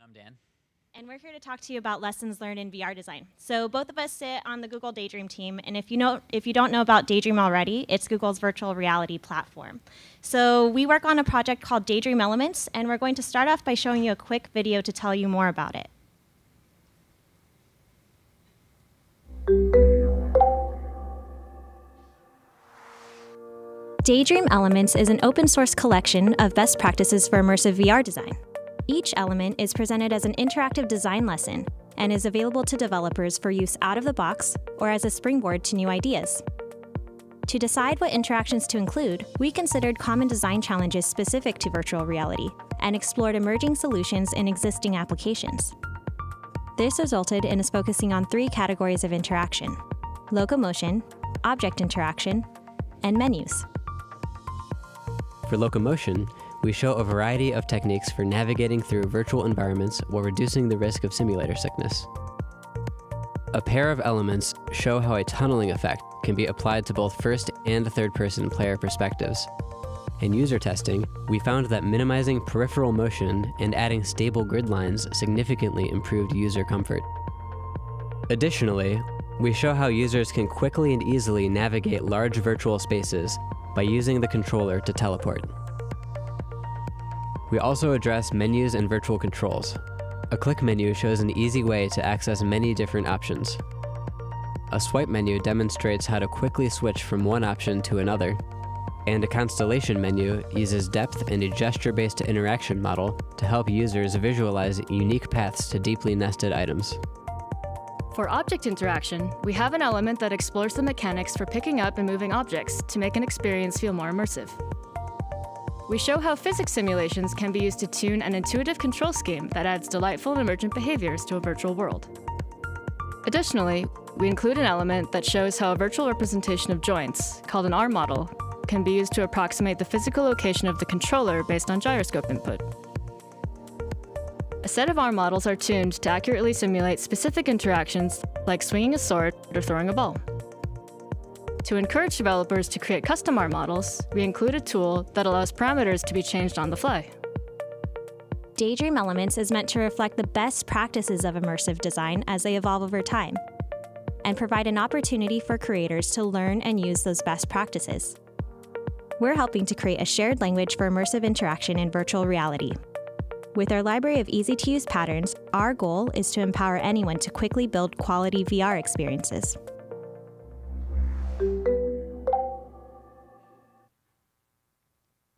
I'm Dan. And we're here to talk to you about lessons learned in VR design. So both of us sit on the Google Daydream team, and if you don't know about Daydream already, it's Google's virtual reality platform. So we work on a project called Daydream Elements, and we're going to start off by showing you a quick video to tell you more about it. Daydream Elements is an open source collection of best practices for immersive VR design. Each element is presented as an interactive design lesson and is available to developers for use out of the box or as a springboard to new ideas. To decide what interactions to include, we considered common design challenges specific to virtual reality and explored emerging solutions in existing applications. This resulted in us focusing on 3 categories of interaction: locomotion, object interaction, and menus. For locomotion, we show a variety of techniques for navigating through virtual environments while reducing the risk of simulator sickness. A pair of elements show how a tunneling effect can be applied to both first and third-person player perspectives. In user testing, we found that minimizing peripheral motion and adding stable grid lines significantly improved user comfort. Additionally, we show how users can quickly and easily navigate large virtual spaces by using the controller to teleport. We also address menus and virtual controls. A click menu shows an easy way to access many different options. A swipe menu demonstrates how to quickly switch from one option to another. And a Constellation menu uses depth and a gesture-based interaction model to help users visualize unique paths to deeply nested items. For object interaction, we have an element that explores the mechanics for picking up and moving objects to make an experience feel more immersive. We show how physics simulations can be used to tune an intuitive control scheme that adds delightful and emergent behaviors to a virtual world. Additionally, we include an element that shows how a virtual representation of joints, called an arm model, can be used to approximate the physical location of the controller based on gyroscope input. A set of arm models are tuned to accurately simulate specific interactions like swinging a sword or throwing a ball. To encourage developers to create custom arm models, we include a tool that allows parameters to be changed on the fly. Daydream Elements is meant to reflect the best practices of immersive design as they evolve over time, and provide an opportunity for creators to learn and use those best practices. We're helping to create a shared language for immersive interaction in virtual reality. With our library of easy-to-use patterns, our goal is to empower anyone to quickly build quality VR experiences.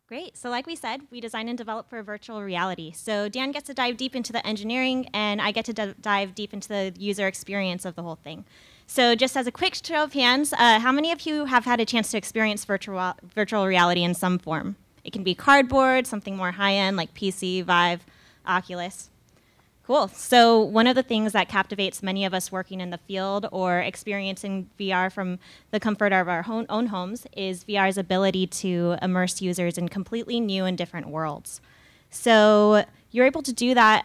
Great, so like we said, we design and develop for virtual reality. So Dan gets to dive deep into the engineering, and I get to dive deep into the user experience of the whole thing. So just as a quick show of hands, how many of you have had a chance to experience virtual reality in some form? It can be cardboard, something more high-end like PC, Vive, Oculus. Cool. So one of the things that captivates many of us working in the field or experiencing VR from the comfort of our own homes is VR's ability to immerse users in completely new and different worlds. So you're able to do that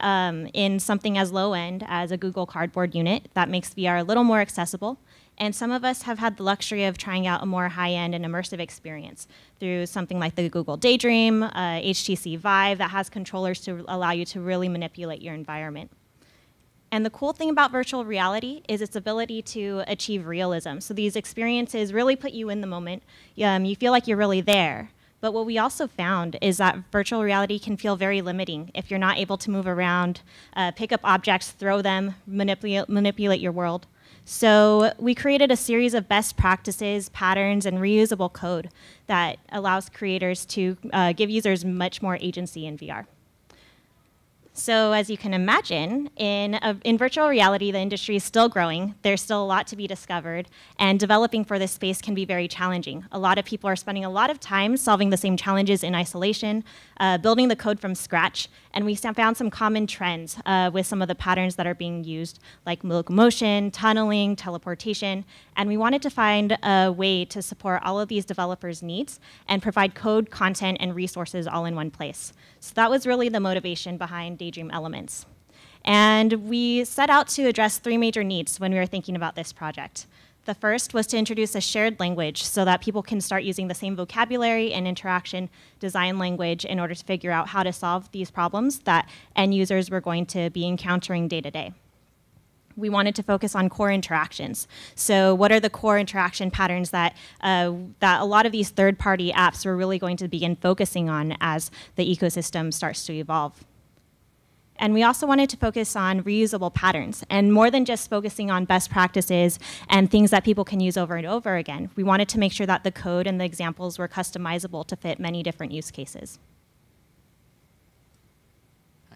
in something as low-end as a Google Cardboard unit that makes VR a little more accessible. And some of us have had the luxury of trying out a more high-end and immersive experience through something like the Google Daydream, HTC Vive that has controllers to allow you to really manipulate your environment. And the cool thing about virtual reality is its ability to achieve realism. So these experiences really put you in the moment. You feel like you're really there. But what we also found is that virtual reality can feel very limiting if you're not able to move around, pick up objects, throw them, manipulate your world. So we created a series of best practices, patterns, and reusable code that allows creators to give users much more agency in VR. So as you can imagine, in virtual reality, the industry is still growing. There's still a lot to be discovered, and developing for this space can be very challenging. A lot of people are spending a lot of time solving the same challenges in isolation, building the code from scratch, and we found some common trends with some of the patterns that are being used, like locomotion, tunneling, teleportation, and we wanted to find a way to support all of these developers' needs and provide code, content, and resources all in one place. So that was really the motivation behind Daydream Elements. And we set out to address 3 major needs when we were thinking about this project. The first was to introduce a shared language so that people can start using the same vocabulary and interaction design language in order to figure out how to solve these problems that end users were going to be encountering day to day. We wanted to focus on core interactions. So what are the core interaction patterns that that a lot of these third-party apps were really going to begin focusing on as the ecosystem starts to evolve? And we also wanted to focus on reusable patterns, and more than just focusing on best practices and things that people can use over and over again. We wanted to make sure that the code and the examples were customizable to fit many different use cases.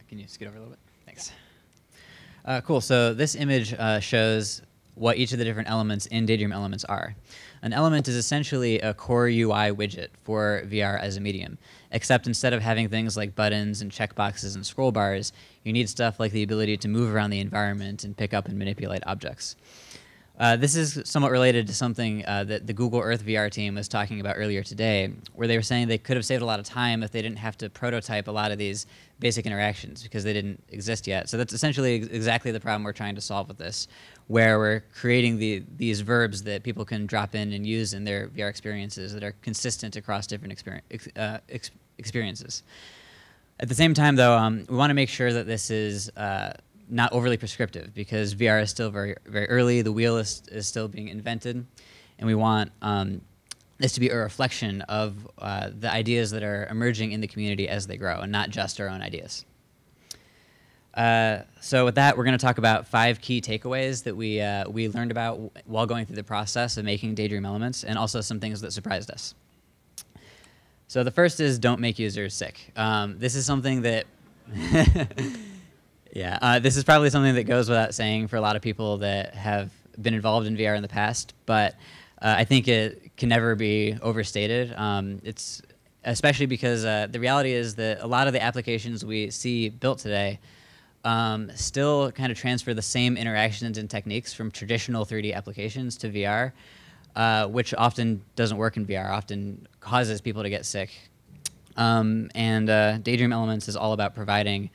Can you skip over a little bit? Thanks. Cool. So this image shows what each of the different elements in Daydream Elements are. An element is essentially a core UI widget for VR as a medium, except instead of having things like buttons and checkboxes and scroll bars, you need stuff like the ability to move around the environment and pick up and manipulate objects. This is somewhat related to something that the Google Earth VR team was talking about earlier today, where they were saying they could have saved a lot of time if they didn't have to prototype a lot of these basic interactions because they didn't exist yet. So that's essentially exactly the problem we're trying to solve with this, where we're creating these verbs that people can drop in and use in their VR experiences that are consistent across different experiences. At the same time, though, we want to make sure that this is not overly prescriptive because VR is still very, very early. The wheel is still being invented, and we want this to be a reflection of the ideas that are emerging in the community as they grow, and not just our own ideas. So with that, we're going to talk about 5 key takeaways that we learned about while going through the process of making Daydream Elements, and also some things that surprised us. So the first is don't make users sick. This is something that this is probably something that goes without saying for a lot of people that have been involved in VR in the past, but I think it can never be overstated. It's especially because the reality is that a lot of the applications we see built today still kind of transfer the same interactions and techniques from traditional 3D applications to VR, which often doesn't work in VR, often causes people to get sick. Daydream Elements is all about providing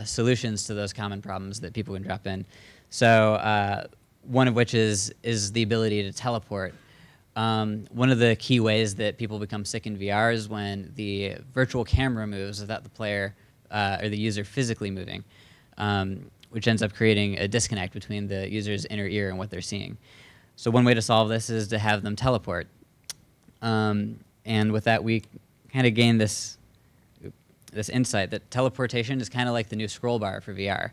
solutions to those common problems that people can drop in. So one of which is the ability to teleport. One of the key ways that people become sick in VR is when the virtual camera moves without the player or the user physically moving, which ends up creating a disconnect between the user's inner ear and what they're seeing. So one way to solve this is to have them teleport. And with that, we kind of gain this insight that teleportation is kind of like the new scroll bar for VR.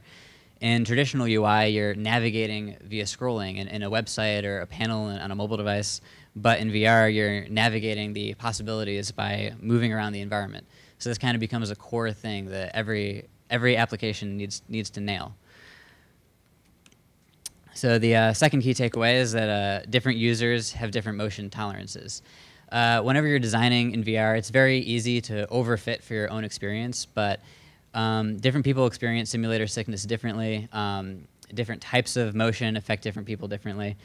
In traditional UI, you're navigating via scrolling in a website or a panel on a mobile device, but in VR, you're navigating the possibilities by moving around the environment. So this kind of becomes a core thing that every application needs to nail. So the second key takeaway is that different users have different motion tolerances. Whenever you're designing in VR, it's very easy to overfit for your own experience, but different people experience simulator sickness differently. Different types of motion affect different people differently.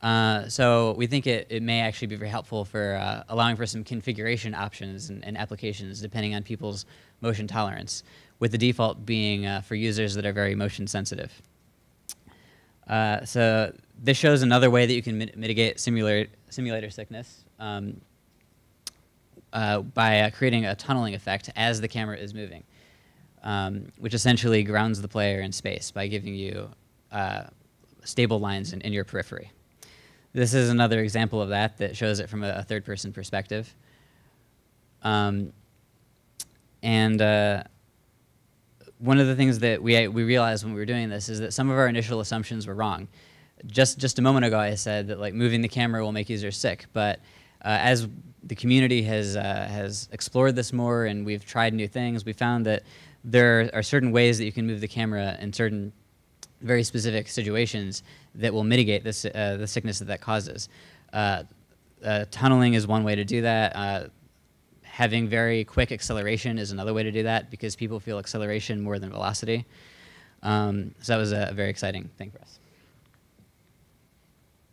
So we think it may actually be very helpful for allowing for some configuration options and applications depending on people's motion tolerance, with the default being for users that are very motion sensitive. So this shows another way that you can mitigate simulator sickness by creating a tunneling effect as the camera is moving, which essentially grounds the player in space by giving you stable lines in your periphery. This is another example of that shows it from a third-person perspective. One of the things that we realized when we were doing this is that some of our initial assumptions were wrong. Just a moment ago, I said that like moving the camera will make users sick, but as the community has explored this more and we've tried new things, we found that there are certain ways that you can move the camera in certain very specific situations that will mitigate this, the sickness that causes. Tunneling is one way to do that. Having very quick acceleration is another way to do that because people feel acceleration more than velocity. So that was a very exciting thing for us.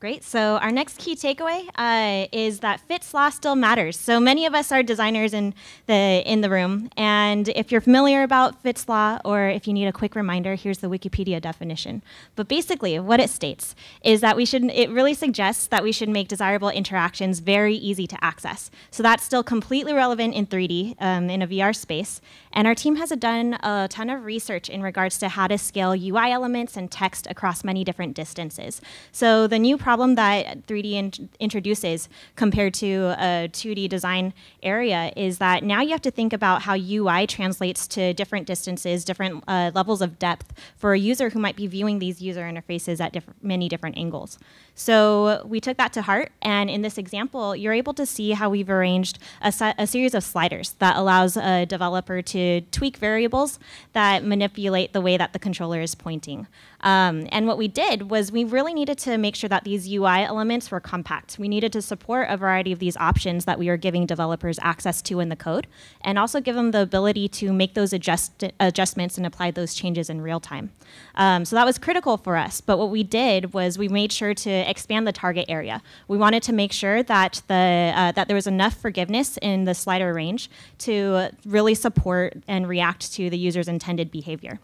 Great. So our next key takeaway is that Fitts law still matters. So many of us are designers in the room, and if you're familiar about Fitts law, or if you need a quick reminder, here's the Wikipedia definition. But basically, what it states is that it really suggests that we should make desirable interactions very easy to access. So that's still completely relevant in 3D in a VR space. And our team has done a ton of research in regards to how to scale UI elements and text across many different distances. So the new problem that 3D introduces compared to a 2D design area is that now you have to think about how UI translates to different distances, different levels of depth for a user who might be viewing these user interfaces at many different angles. So we took that to heart, and in this example, you're able to see how we've arranged a series of sliders that allows a developer to tweak variables that manipulate the way that the controller is pointing. And what we did was we really needed to make sure that these UI elements were compact. We needed to support a variety of these options that we are giving developers access to in the code, and also give them the ability to make those adjustments and apply those changes in real time. So that was critical for us, but what we did was we made sure to expand the target area. We wanted to make sure that that there was enough forgiveness in the slider range to really support and react to the user's intended behavior.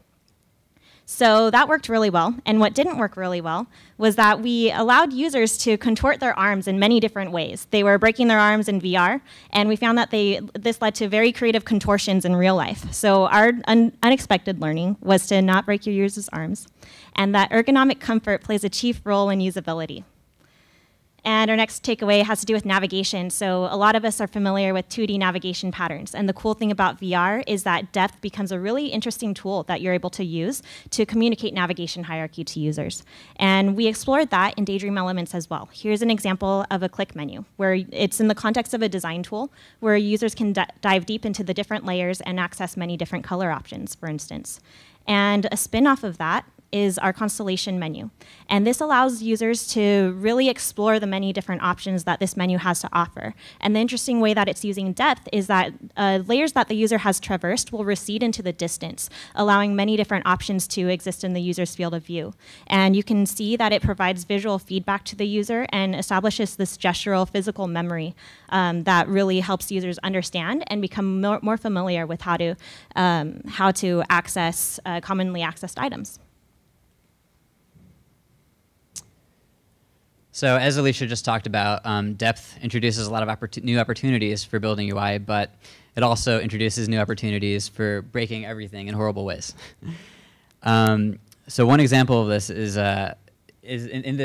So that worked really well. And what didn't work really well was that we allowed users to contort their arms in many different ways. They were breaking their arms in VR, and we found that this led to very creative contortions in real life. So our unexpected learning was to not break your users' arms, and that ergonomic comfort plays a chief role in usability. And our next takeaway has to do with navigation. So a lot of us are familiar with 2D navigation patterns. And the cool thing about VR is that depth becomes a really interesting tool that you're able to use to communicate navigation hierarchy to users. And we explored that in Daydream Elements as well. Here's an example of a click menu, where it's in the context of a design tool, where users can dive deep into the different layers and access many different color options, for instance. And a spin-off of that is our Constellation Menu. And this allows users to really explore the many different options that this menu has to offer. And the interesting way that it's using depth is that layers that the user has traversed will recede into the distance, allowing many different options to exist in the user's field of view. And you can see that it provides visual feedback to the user and establishes this gestural physical memory that really helps users understand and become more familiar with how to access commonly accessed items. So as Alesha just talked about, depth introduces a lot of new opportunities for building UI, but it also introduces new opportunities for breaking everything in horrible ways. So one example of this is when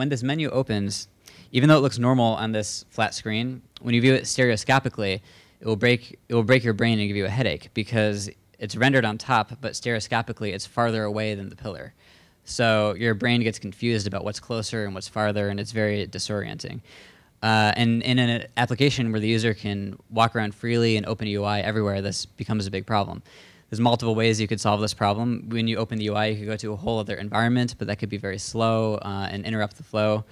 this menu opens, even though it looks normal on this flat screen, when you view it stereoscopically, it will break your brain and give you a headache because it's rendered on top, but stereoscopically it's farther away than the pillar. So your brain gets confused about what's closer and what's farther, and it's very disorienting. And in an application where the user can walk around freely and open UI everywhere, this becomes a big problem. There's multiple ways you could solve this problem. When you open the UI, you could go to a whole other environment, but that could be very slow and interrupt the flow.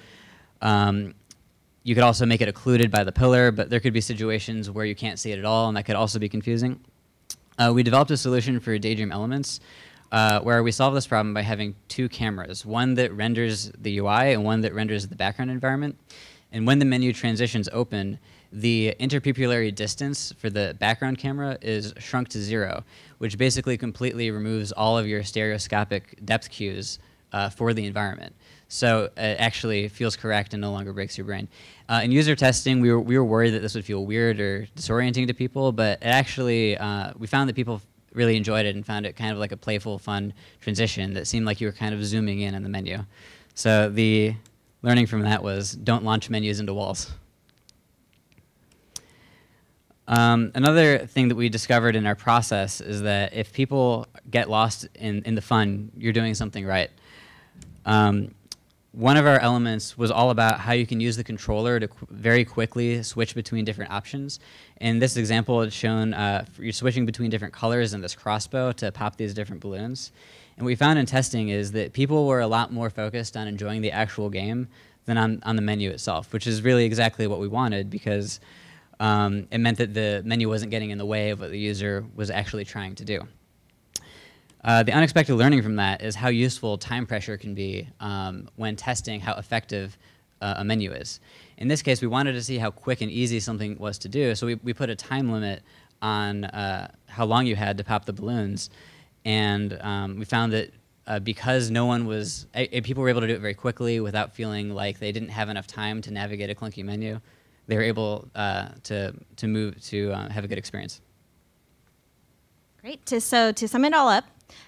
You could also make it occluded by the pillar, but there could be situations where you can't see it at all, and that could also be confusing. We developed a solution for Daydream Elements, where we solve this problem by having two cameras, one that renders the UI and one that renders the background environment. And when the menu transitions open, the interpupillary distance for the background camera is shrunk to 0, which basically completely removes all of your stereoscopic depth cues for the environment. So it actually feels correct and no longer breaks your brain. In user testing, we were worried that this would feel weird or disorienting to people, but it actually, we found that people really enjoyed it and found it kind of like a playful, fun transition that seemed like you were kind of zooming in on the menu. So the learning from that was don't launch menus into walls. Another thing that we discovered in our process is that if people get lost in the fun, you're doing something right. One of our elements was all about how you can use the controller to very quickly switch between different options. In this example, it's shown you're switching between different colors in this crossbow to pop these different balloons. And what we found in testing is that people were a lot more focused on enjoying the actual game than on the menu itself, which is really exactly what we wanted because it meant that the menu wasn't getting in the way of what the user was actually trying to do. The unexpected learning from that is how useful time pressure can be when testing how effective a menu is. In this case, we wanted to see how quick and easy something was to do, so we put a time limit on how long you had to pop the balloons, and we found that because no one was, people were able to do it very quickly without feeling like they didn't have enough time to navigate a clunky menu. They were able to move to have a good experience. Great. So to sum it all up,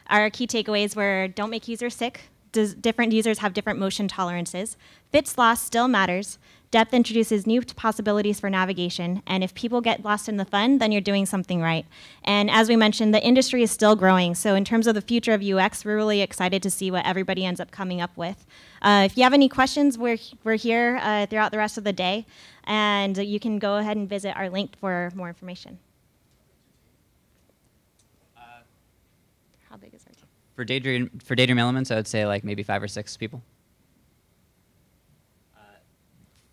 our key takeaways were: don't make users sick. Different users have different motion tolerances. Fits loss still matters. Depth introduces new possibilities for navigation. And if people get lost in the fun, then you're doing something right. And as we mentioned, the industry is still growing. So in terms of the future of UX, we're really excited to see what everybody ends up coming up with. If you have any questions, we're here throughout the rest of the day. And you can go ahead and visit our link for more information. How big is our team? For Daydream Elements, I would say like maybe 5 or 6 people.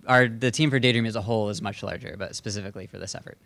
The team for Daydream as a whole is much larger, but specifically for this effort.